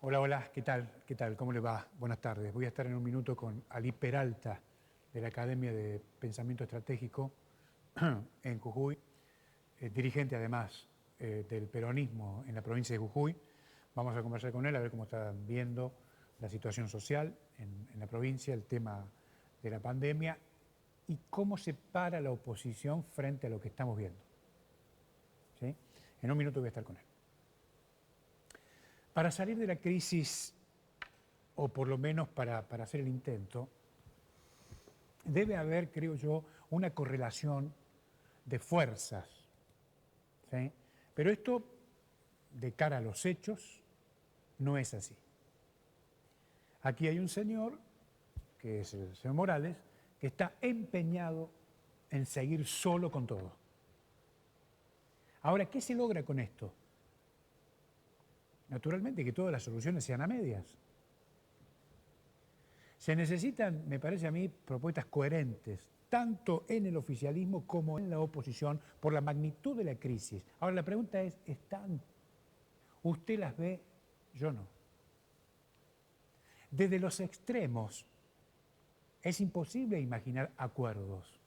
Hola, hola, ¿qué tal? ¿Qué tal? ¿Cómo le va? Buenas tardes. Voy a estar en un minuto con Ali Peralta, de la Academia de Pensamiento Estratégico en Jujuy, dirigente además del peronismo en la provincia de Jujuy. Vamos a conversar con él a ver cómo está viendo la situación social en la provincia, el tema de la pandemia y cómo se para la oposición frente a lo que estamos viendo. ¿Sí? En un minuto voy a estar con él. Para salir de la crisis, o por lo menos para hacer el intento, debe haber, creo yo, una correlación de fuerzas. ¿Sí? Pero esto, de cara a los hechos, no es así. Aquí hay un señor, que es el señor Morales, que está empeñado en seguir solo con todo. Ahora, ¿qué se logra con esto? Naturalmente que todas las soluciones sean a medias. Se necesitan, me parece a mí, propuestas coherentes, tanto en el oficialismo como en la oposición, por la magnitud de la crisis. Ahora, la pregunta es, ¿están? ¿Usted las ve? Yo no. Desde los extremos es imposible imaginar acuerdos.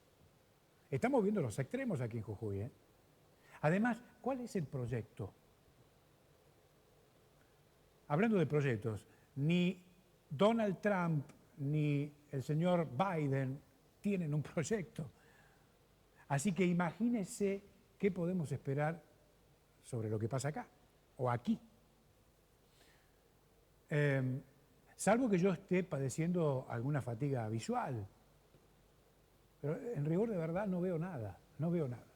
Estamos viendo los extremos aquí en Jujuy, ¿eh? Además, ¿cuál es el proyecto? Hablando de proyectos, ni Donald Trump ni el señor Biden tienen un proyecto. Así que imagínense qué podemos esperar sobre lo que pasa acá o aquí. Salvo que yo esté padeciendo alguna fatiga visual. Pero en rigor de verdad no veo nada, no veo nada.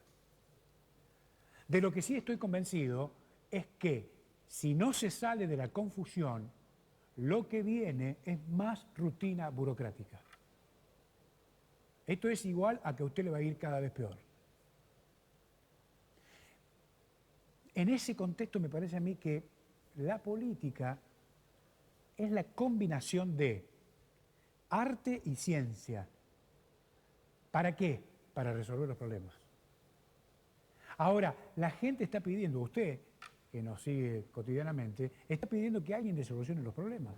De lo que sí estoy convencido es que si no se sale de la confusión, lo que viene es más rutina burocrática. Esto es igual a que a usted le va a ir cada vez peor. En ese contexto me parece a mí que la política es la combinación de arte y ciencia. ¿Para qué? Para resolver los problemas. Ahora, la gente está pidiendo, usted, que nos sigue cotidianamente, está pidiendo que alguien le solucione los problemas.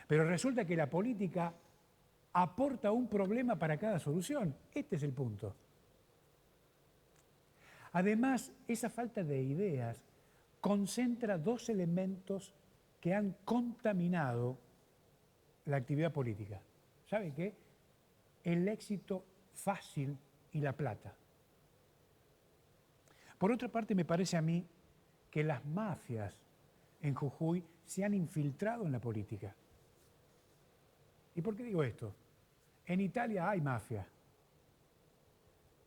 Pero resulta que la política aporta un problema para cada solución. Este es el punto. Además, esa falta de ideas concentra dos elementos que han contaminado la actividad política. ¿Sabe qué? El éxito fácil y la plata. Por otra parte, me parece a mí que las mafias en Jujuy se han infiltrado en la política. ¿Y por qué digo esto? En Italia hay mafia,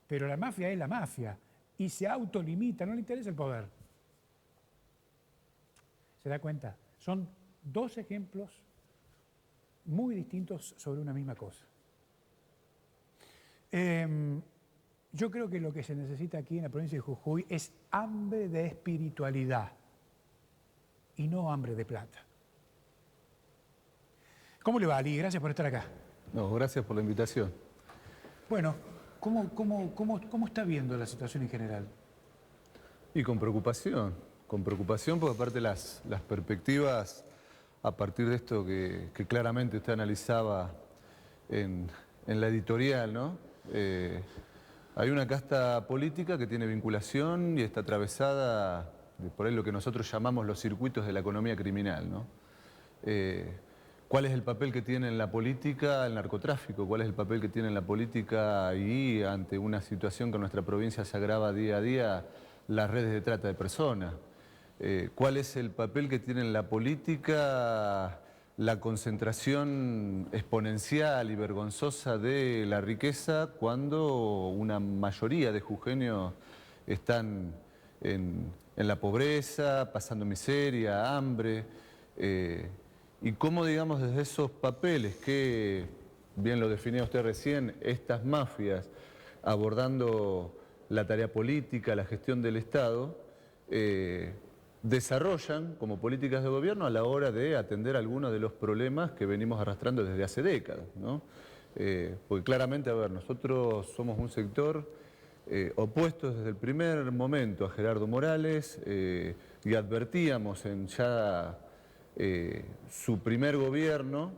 pero la mafia es la mafia y se autolimita, no le interesa el poder. ¿Se da cuenta? Son dos ejemplos muy distintos sobre una misma cosa. Yo creo que lo que se necesita aquí en la provincia de Jujuy es hambre de espiritualidad y no hambre de plata. ¿Cómo le va, Ali? Gracias por estar acá. No, gracias por la invitación. Bueno, ¿cómo está viendo la situación en general? Y con preocupación porque aparte las perspectivas a partir de esto que claramente usted analizaba en la editorial, ¿no? Hay una casta política que tiene vinculación y está atravesada por ahí lo que nosotros llamamos los circuitos de la economía criminal, ¿no? ¿Cuál es el papel que tiene en la política el narcotráfico? ¿Cuál es el papel que tiene en la política y ante una situación que en nuestra provincia se agrava día a día, las redes de trata de personas? ¿Cuál es el papel que tiene en la política la concentración exponencial y vergonzosa de la riqueza cuando una mayoría de jujeños están en la pobreza, pasando miseria, hambre? Y cómo, digamos, desde esos papeles que, bien lo definía usted recién, estas mafias abordando la tarea política, la gestión del Estado, desarrollan como políticas de gobierno a la hora de atender algunos de los problemas que venimos arrastrando desde hace décadas, ¿no? Porque claramente, a ver, nosotros somos un sector opuesto desde el primer momento a Gerardo Morales y advertíamos su primer gobierno,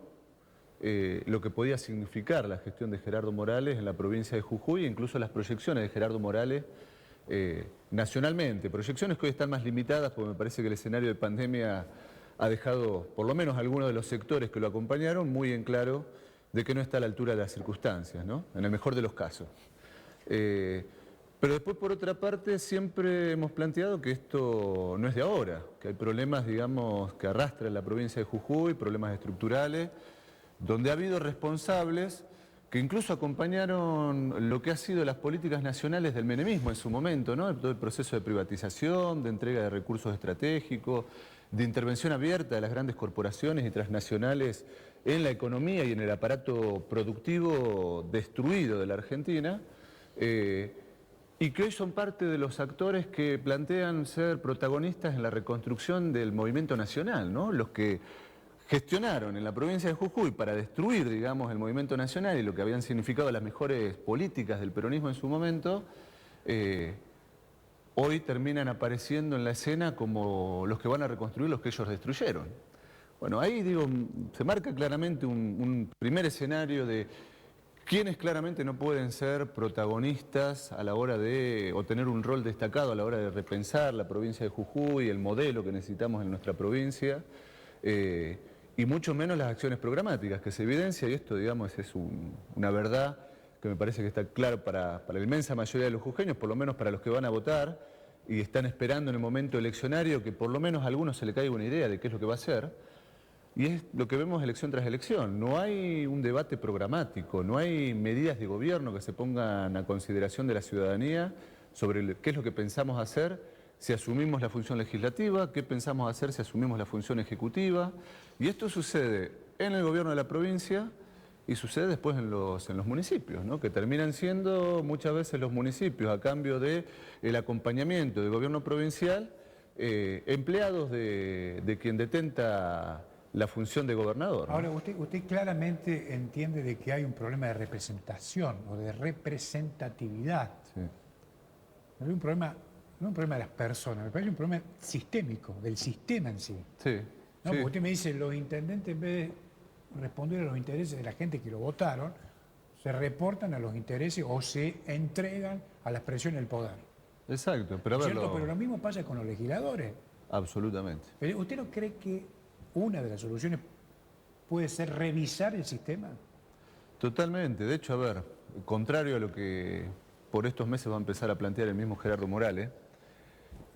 lo que podía significar la gestión de Gerardo Morales en la provincia de Jujuy, e incluso las proyecciones de Gerardo Morales nacionalmente, proyecciones que hoy están más limitadas porque me parece que el escenario de pandemia ha dejado, por lo menos algunos de los sectores que lo acompañaron, muy en claro de que no está a la altura de las circunstancias, ¿no? En el mejor de los casos. Pero después, por otra parte, siempre hemos planteado que esto no es de ahora, que hay problemas, digamos, que arrastra la provincia de Jujuy, problemas estructurales, donde ha habido responsables que incluso acompañaron lo que ha sido las políticas nacionales del menemismo en su momento, ¿no? Todo el proceso de privatización, de entrega de recursos estratégicos, de intervención abierta de las grandes corporaciones y transnacionales en la economía y en el aparato productivo destruido de la Argentina, y que hoy son parte de los actores que plantean ser protagonistas en la reconstrucción del movimiento nacional, ¿no? Los que gestionaron en la provincia de Jujuy para destruir, digamos, el movimiento nacional y lo que habían significado las mejores políticas del peronismo en su momento, hoy terminan apareciendo en la escena como los que van a reconstruir los que ellos destruyeron. Bueno, ahí digo, se marca claramente un primer escenario de quienes claramente no pueden ser protagonistas a la hora de, o tener un rol destacado a la hora de repensar la provincia de Jujuy, el modelo que necesitamos en nuestra provincia, y mucho menos las acciones programáticas, que se evidencia, y esto, digamos, es una verdad que me parece que está claro para la inmensa mayoría de los jujeños, por lo menos para los que van a votar y están esperando en el momento eleccionario que por lo menos a algunos se le caiga una idea de qué es lo que va a hacer. Y es lo que vemos elección tras elección. No hay un debate programático, no hay medidas de gobierno que se pongan a consideración de la ciudadanía sobre qué es lo que pensamos hacer si asumimos la función legislativa, qué pensamos hacer si asumimos la función ejecutiva. Y esto sucede en el gobierno de la provincia y sucede después en los municipios, ¿no? Que terminan siendo muchas veces los municipios, a cambio del acompañamiento del gobierno provincial, empleados de quien detenta la función de gobernador, ¿no? Ahora, usted claramente entiende de que hay un problema de representación o de representatividad. Sí. No hay un problema, no un problema de las personas, me parece un problema sistémico, del sistema en sí. Sí, ¿No? sí. Porque usted me dice, los intendentes en vez de responder a los intereses de la gente que lo votaron, se reportan a los intereses o se entregan a las presiones del poder. Exacto, pero a ver, ¿Cierto? Pero lo mismo pasa con los legisladores. absolutamente. Pero ¿usted no cree que una de las soluciones puede ser revisar el sistema? Totalmente. De hecho, a ver, contrario a lo que por estos meses va a empezar a plantear el mismo Gerardo Morales,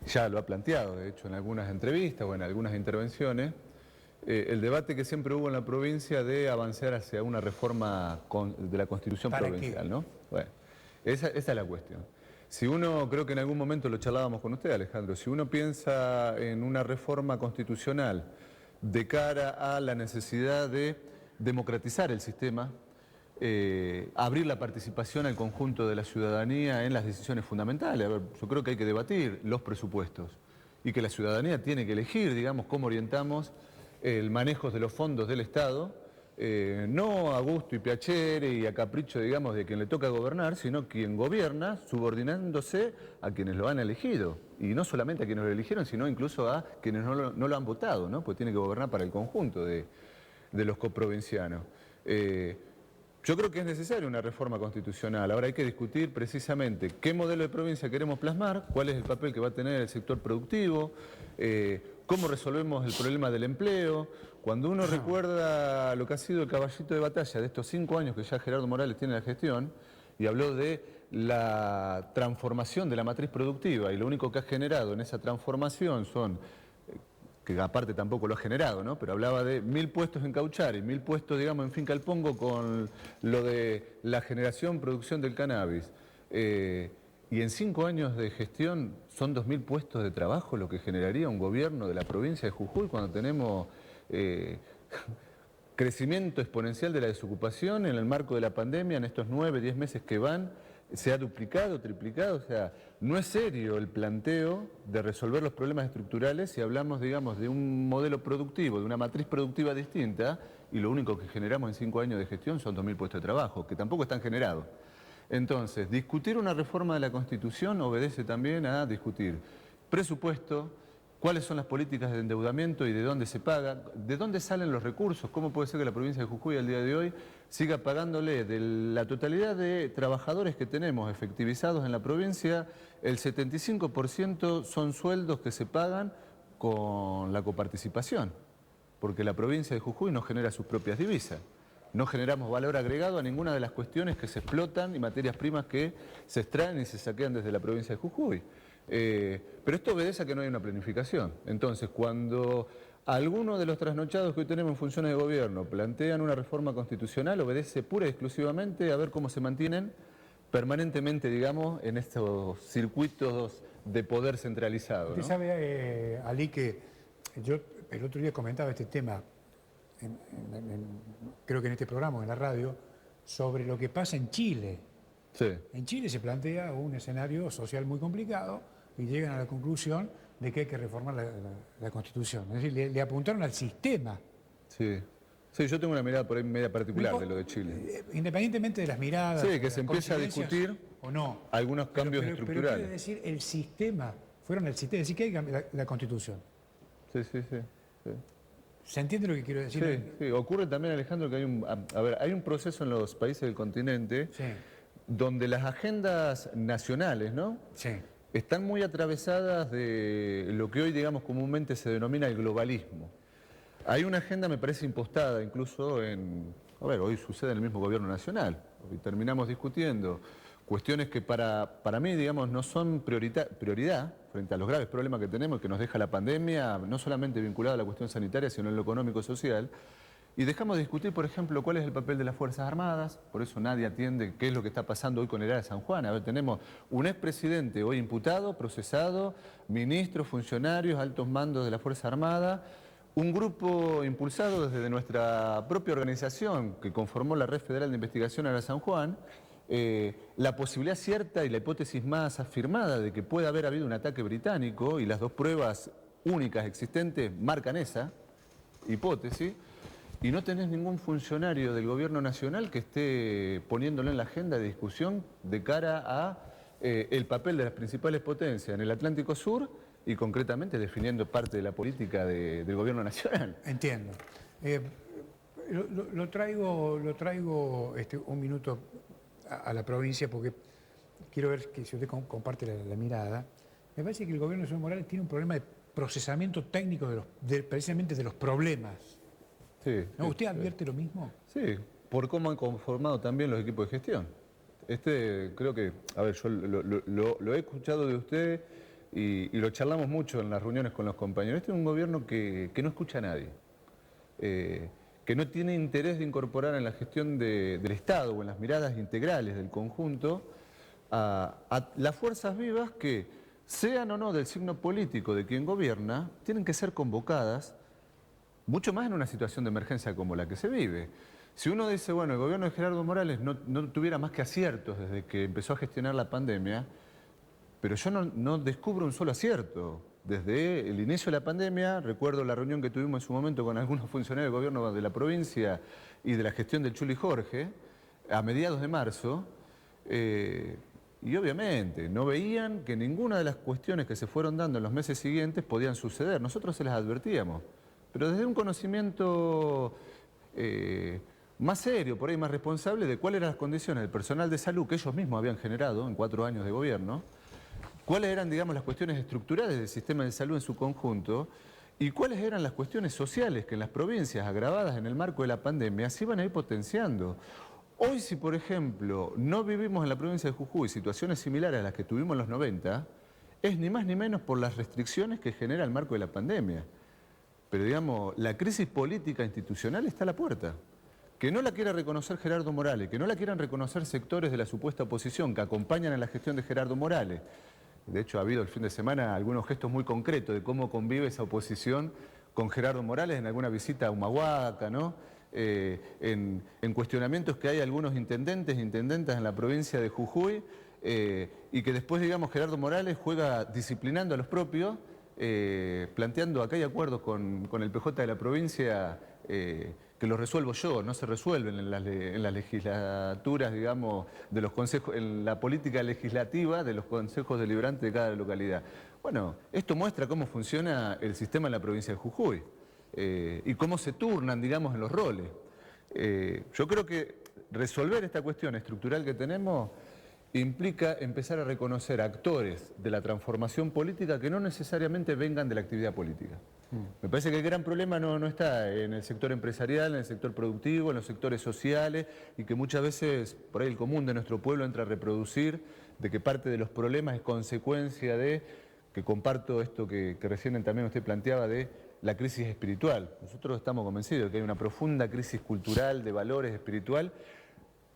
ya lo ha planteado, de hecho, en algunas entrevistas o en algunas intervenciones, el debate que siempre hubo en la provincia de avanzar hacia una reforma de la Constitución ¿Para provincial, qué? ¿no? Bueno, esa es la cuestión. Si uno, creo que en algún momento lo charlábamos con usted, Alejandro, si uno piensa en una reforma constitucional de cara a la necesidad de democratizar el sistema, abrir la participación al conjunto de la ciudadanía en las decisiones fundamentales. A ver, yo creo que hay que debatir los presupuestos y que la ciudadanía tiene que elegir, digamos, cómo orientamos el manejo de los fondos del Estado, no a gusto y piacere y a capricho, digamos, de quien le toca gobernar, sino quien gobierna subordinándose a quienes lo han elegido. Y no solamente a quienes lo eligieron, sino incluso a quienes no lo han votado, ¿no? Pues tiene que gobernar para el conjunto de los coprovincianos. Yo creo que es necesaria una reforma constitucional. Ahora hay que discutir precisamente qué modelo de provincia queremos plasmar, cuál es el papel que va a tener el sector productivo, cómo resolvemos el problema del empleo. Cuando uno recuerda lo que ha sido el caballito de batalla de estos 5 años que ya Gerardo Morales tiene la gestión, y habló de la transformación de la matriz productiva, y lo único que ha generado en esa transformación son, que aparte tampoco lo ha generado, ¿no? Pero hablaba de 1000 puestos en Cauchari, 1000 puestos, digamos, en Finca El Pongo con lo de la generación, producción del cannabis. Y en 5 años de gestión son 2000 puestos de trabajo lo que generaría un gobierno de la provincia de Jujuy cuando tenemos crecimiento exponencial de la desocupación en el marco de la pandemia en estos 9, 10 meses que van. Se ha duplicado, triplicado, o sea, no es serio el planteo de resolver los problemas estructurales si hablamos, digamos, de un modelo productivo, de una matriz productiva distinta, y lo único que generamos en 5 años de gestión son 2000 puestos de trabajo, que tampoco están generados. Entonces, discutir una reforma de la Constitución obedece también a discutir presupuesto, cuáles son las políticas de endeudamiento y de dónde se paga, de dónde salen los recursos, cómo puede ser que la provincia de Jujuy al día de hoy siga pagándole de la totalidad de trabajadores que tenemos efectivizados en la provincia, el 75% son sueldos que se pagan con la coparticipación, porque la provincia de Jujuy no genera sus propias divisas. No generamos valor agregado a ninguna de las cuestiones que se explotan y materias primas que se extraen y se saquean desde la provincia de Jujuy. Pero esto obedece a que no hay una planificación. Entonces, cuando algunos de los trasnochados que hoy tenemos en funciones de gobierno plantean una reforma constitucional, obedece pura y exclusivamente a ver cómo se mantienen permanentemente, digamos, en estos circuitos de poder centralizado, Usted ¿no? sabe, Ali, que yo el otro día comentaba este tema, creo que en este programa, en la radio, sobre lo que pasa en Chile. Sí. En Chile se plantea un escenario social muy complicado y llegan a la conclusión de que hay que reformar la Constitución. Es decir, le apuntaron al sistema. Sí. Sí, yo tengo una mirada por ahí media particular Digo, de lo de Chile. Independientemente de las miradas, Sí, de que las se empieza a coincidencias discutir o no, algunos cambios pero estructurales. quiere decir el sistema, fueron el sistema, es decir, que hay que cambiar la Constitución. Sí, sí, sí. Sí. ¿Se entiende lo que quiero decir? Sí, sí. Ocurre también, Alejandro, que hay un proceso en los países del continente Sí, donde las agendas nacionales, ¿no?, sí. están muy atravesadas de lo que hoy, digamos, comúnmente se denomina el globalismo. Hay una agenda, me parece, impostada, incluso hoy sucede en el mismo gobierno nacional. Hoy terminamos discutiendo cuestiones que para mí, digamos, no son prioridad frente a los graves problemas que tenemos y que nos deja la pandemia, no solamente vinculada a la cuestión sanitaria, sino en lo económico-social. Y dejamos de discutir, por ejemplo, cuál es el papel de las Fuerzas Armadas, por eso nadie atiende qué es lo que está pasando hoy con el área de San Juan. A ver, tenemos un expresidente hoy imputado, procesado, ministros, funcionarios, altos mandos de la Fuerza Armada, un grupo impulsado desde nuestra propia organización que conformó la Red Federal de Investigación Área San Juan, la posibilidad cierta y la hipótesis más afirmada de que puede haber habido un ataque británico, y las dos pruebas únicas existentes marcan esa hipótesis, y no tenés ningún funcionario del gobierno nacional que esté poniéndolo en la agenda de discusión de cara a el papel de las principales potencias en el Atlántico Sur y concretamente definiendo parte de la política del gobierno nacional. Entiendo. Lo traigo un minuto a la provincia porque quiero ver que si usted comparte la mirada. Me parece que el gobierno del señor Morales tiene un problema de procesamiento técnico precisamente de los problemas. Sí, ¿No? sí, ¿Usted advierte lo mismo? sí, por cómo han conformado también los equipos de gestión. Creo que, a ver, yo lo he escuchado de usted y lo charlamos mucho en las reuniones con los compañeros. Este es un gobierno que no escucha a nadie, que no tiene interés de incorporar en la gestión del Estado o en las miradas integrales del conjunto a las fuerzas vivas que, sean o no del signo político de quien gobierna, tienen que ser convocadas, mucho más en una situación de emergencia como la que se vive. Si uno dice, bueno, el gobierno de Gerardo Morales no tuviera más que aciertos desde que empezó a gestionar la pandemia, pero yo no descubro un solo acierto. Desde el inicio de la pandemia, recuerdo la reunión que tuvimos en su momento con algunos funcionarios del gobierno de la provincia y de la gestión del Chuli Jorge, a mediados de marzo, y obviamente no veían que ninguna de las cuestiones que se fueron dando en los meses siguientes podían suceder. Nosotros se las advertíamos, pero desde un conocimiento más serio, por ahí más responsable, de cuáles eran las condiciones del personal de salud que ellos mismos habían generado en 4 años de gobierno, cuáles eran, digamos, las cuestiones estructurales del sistema de salud en su conjunto y cuáles eran las cuestiones sociales que en las provincias agravadas en el marco de la pandemia se iban a ir potenciando. Hoy, si por ejemplo no vivimos en la provincia de Jujuy situaciones similares a las que tuvimos en los 90, es ni más ni menos por las restricciones que genera el marco de la pandemia. Pero digamos, la crisis política institucional está a la puerta. Que no la quiera reconocer Gerardo Morales, que no la quieran reconocer sectores de la supuesta oposición que acompañan a la gestión de Gerardo Morales. De hecho, ha habido el fin de semana algunos gestos muy concretos de cómo convive esa oposición con Gerardo Morales en alguna visita a Humahuaca, ¿no? En cuestionamientos que hay algunos intendentes e intendentas en la provincia de Jujuy y que después, digamos, Gerardo Morales juega disciplinando a los propios planteando, acá hay acuerdos con el PJ de la provincia que los resuelvo yo, no se resuelven en las legislaturas, digamos, de los consejos, en la política legislativa de los consejos deliberantes de cada localidad. Bueno, esto muestra cómo funciona el sistema en la provincia de Jujuy y cómo se turnan, digamos, en los roles. Yo creo que resolver esta cuestión estructural que tenemos implica empezar a reconocer actores de la transformación política que no necesariamente vengan de la actividad política. Me parece que el gran problema no está en el sector empresarial, en el sector productivo, en los sectores sociales, y que muchas veces por ahí el común de nuestro pueblo entra a reproducir de que parte de los problemas es consecuencia de, que comparto esto que recién también usted planteaba, de la crisis espiritual. Nosotros estamos convencidos de que hay una profunda crisis cultural, de valores, espiritual,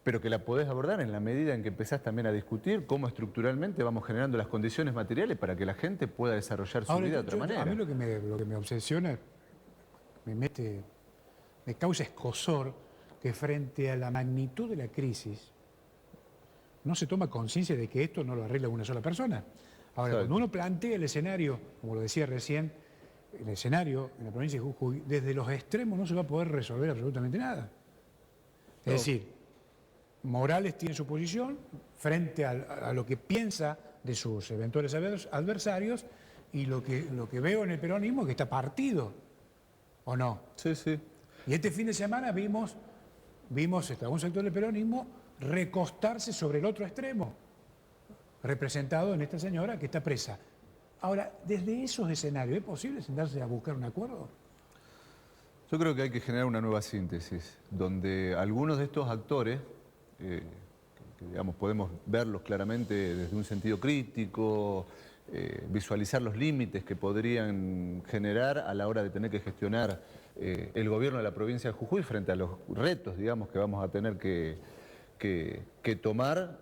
pero que la podés abordar en la medida en que empezás también a discutir cómo estructuralmente vamos generando las condiciones materiales para que la gente pueda desarrollar su vida de otra manera. A mí lo que me obsesiona, me causa escozor que frente a la magnitud de la crisis no se toma conciencia de que esto no lo arregla una sola persona. Ahora, cuando uno plantea el escenario, como lo decía recién, el escenario en la provincia de Jujuy, desde los extremos no se va a poder resolver absolutamente nada. Es decir, Morales tiene su posición frente a lo que piensa de sus eventuales adversarios, y lo que veo en el peronismo es que está partido, ¿o no? Sí, sí. Y este fin de semana vimos a un sector del peronismo recostarse sobre el otro extremo, representado en esta señora que está presa. Ahora, desde esos escenarios, ¿es posible sentarse a buscar un acuerdo? Yo creo que hay que generar una nueva síntesis, donde algunos de estos actores, que, digamos, podemos verlos claramente desde un sentido crítico, visualizar los límites que podrían generar a la hora de tener que gestionar el gobierno de la provincia de Jujuy frente a los retos, digamos, que vamos a tener que tomar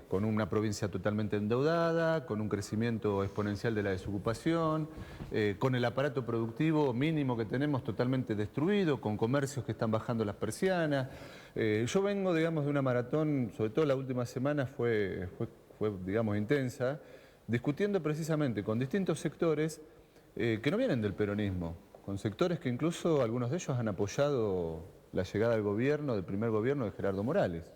con una provincia totalmente endeudada, con un crecimiento exponencial de la desocupación, con el aparato productivo mínimo que tenemos totalmente destruido, con comercios que están bajando las persianas. Yo vengo, digamos, de una maratón, sobre todo la última semana fue digamos, intensa, discutiendo precisamente con distintos sectores que no vienen del peronismo, con sectores que incluso algunos de ellos han apoyado la llegada al gobierno, del primer gobierno de Gerardo Morales,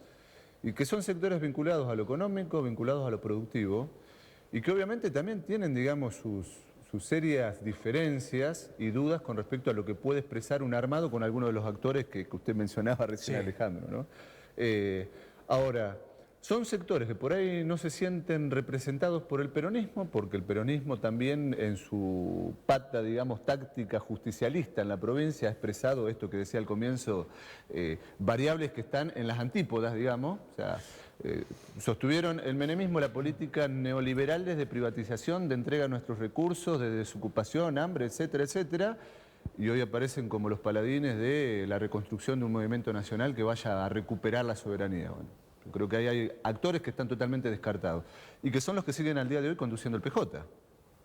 y que son sectores vinculados a lo económico, vinculados a lo productivo, y que obviamente también tienen, digamos, sus serias diferencias y dudas con respecto a lo que puede expresar un armado con algunos de los actores que usted mencionaba recién, sí, Alejandro, ¿no? Ahora, son sectores que por ahí no se sienten representados por el peronismo, porque el peronismo también en su pata, digamos, táctica justicialista en la provincia ha expresado esto que decía al comienzo, variables que están en las antípodas, digamos. O sea, sostuvieron el menemismo la política neoliberal desde privatización, de entrega de nuestros recursos, de desocupación, hambre, etcétera, etcétera. Y hoy aparecen como los paladines de la reconstrucción de un movimiento nacional que vaya a recuperar la soberanía. Bueno, yo creo que hay actores que están totalmente descartados y que son los que siguen al día de hoy conduciendo el PJ.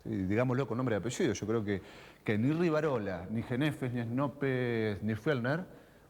¿Sí? Digámoslo con nombre y apellido. Yo creo que ni Rivarola, ni Genefes, ni Snopes, ni Fellner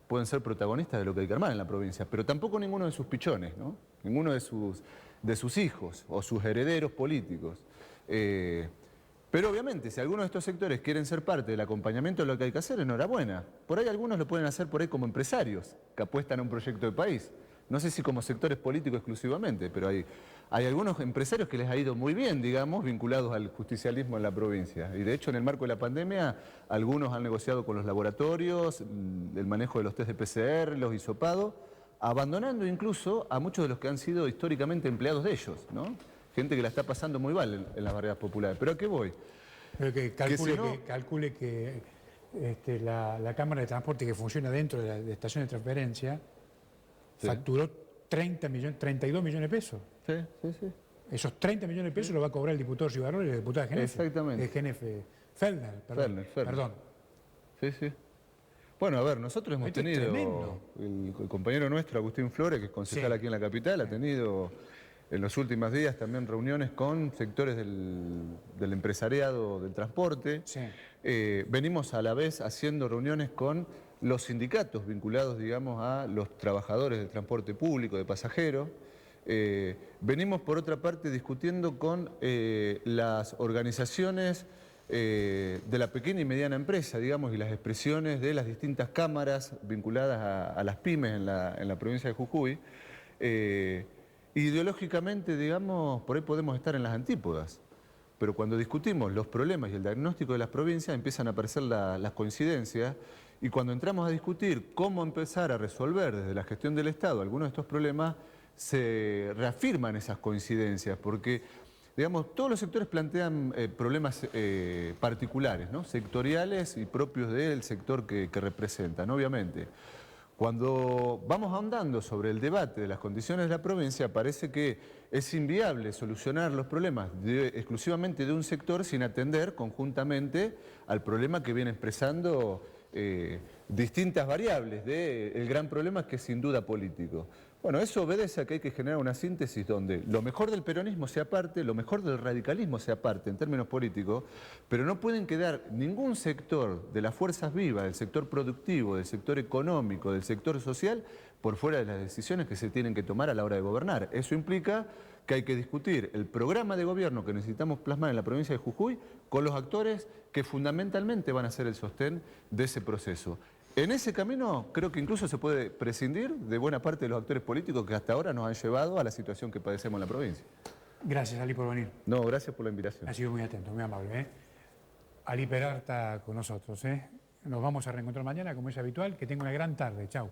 pueden ser protagonistas de lo que hay que armar en la provincia, pero tampoco ninguno de sus pichones, ¿no? Ninguno de sus hijos o sus herederos políticos. Pero obviamente, si algunos de estos sectores quieren ser parte del acompañamiento de lo que hay que hacer, enhorabuena. Por ahí algunos lo pueden hacer por ahí como empresarios que apuestan a un proyecto de país. No sé si como sectores políticos exclusivamente, pero hay algunos empresarios que les ha ido muy bien, digamos, vinculados al justicialismo en la provincia. Y de hecho, en el marco de la pandemia, algunos han negociado con los laboratorios, el manejo de los test de PCR, los hisopados, abandonando incluso a muchos de los que han sido históricamente empleados de ellos, ¿no? Gente que la está pasando muy mal en las barriadas populares. ¿Pero a qué voy? Pero que calcule que la Cámara de Transporte que funciona dentro de la estación de transferencia, sí, facturó 32 millones de pesos. Sí, sí, sí. Esos 30 millones de pesos lo va a cobrar el diputado Rivarola y la diputada Genefe. Exactamente. Fellner, perdón. Perdón. Sí, sí. Bueno, a ver, nosotros hemos tenido, el compañero nuestro, Agustín Flores, que es concejal, sí, aquí en la capital, ha tenido en los últimos días también reuniones con sectores del empresariado del transporte. Sí. Venimos a la vez haciendo reuniones con los sindicatos vinculados, digamos, a los trabajadores del transporte público, de pasajeros. Venimos, por otra parte, discutiendo con las organizaciones de la pequeña y mediana empresa, digamos, y las expresiones de las distintas cámaras vinculadas a las pymes en la provincia de Jujuy. Ideológicamente, digamos, por ahí podemos estar en las antípodas, pero cuando discutimos los problemas y el diagnóstico de las provincias empiezan a aparecer las coincidencias, y cuando entramos a discutir cómo empezar a resolver desde la gestión del Estado algunos de estos problemas, se reafirman esas coincidencias, porque, digamos, todos los sectores plantean problemas particulares, ¿no? Sectoriales y propios del sector que representan, obviamente. Cuando vamos ahondando sobre el debate de las condiciones de la provincia, parece que es inviable solucionar los problemas exclusivamente de un sector sin atender conjuntamente al problema que viene expresando distintas variables del gran problema que es sin duda político. Bueno, eso obedece a que hay que generar una síntesis donde lo mejor del peronismo sea parte, lo mejor del radicalismo sea parte en términos políticos, pero no pueden quedar ningún sector de las fuerzas vivas, del sector productivo, del sector económico, del sector social, por fuera de las decisiones que se tienen que tomar a la hora de gobernar. Eso implica que hay que discutir el programa de gobierno que necesitamos plasmar en la provincia de Jujuy con los actores que fundamentalmente van a ser el sostén de ese proceso. En ese camino creo que incluso se puede prescindir de buena parte de los actores políticos que hasta ahora nos han llevado a la situación que padecemos en la provincia. Gracias, Ali, por venir. No, gracias por la invitación. Ha sido muy atento, muy amable, ¿eh? Ali Peralta con nosotros, ¿eh? Nos vamos a reencontrar mañana, como es habitual. Que tenga una gran tarde. Chao.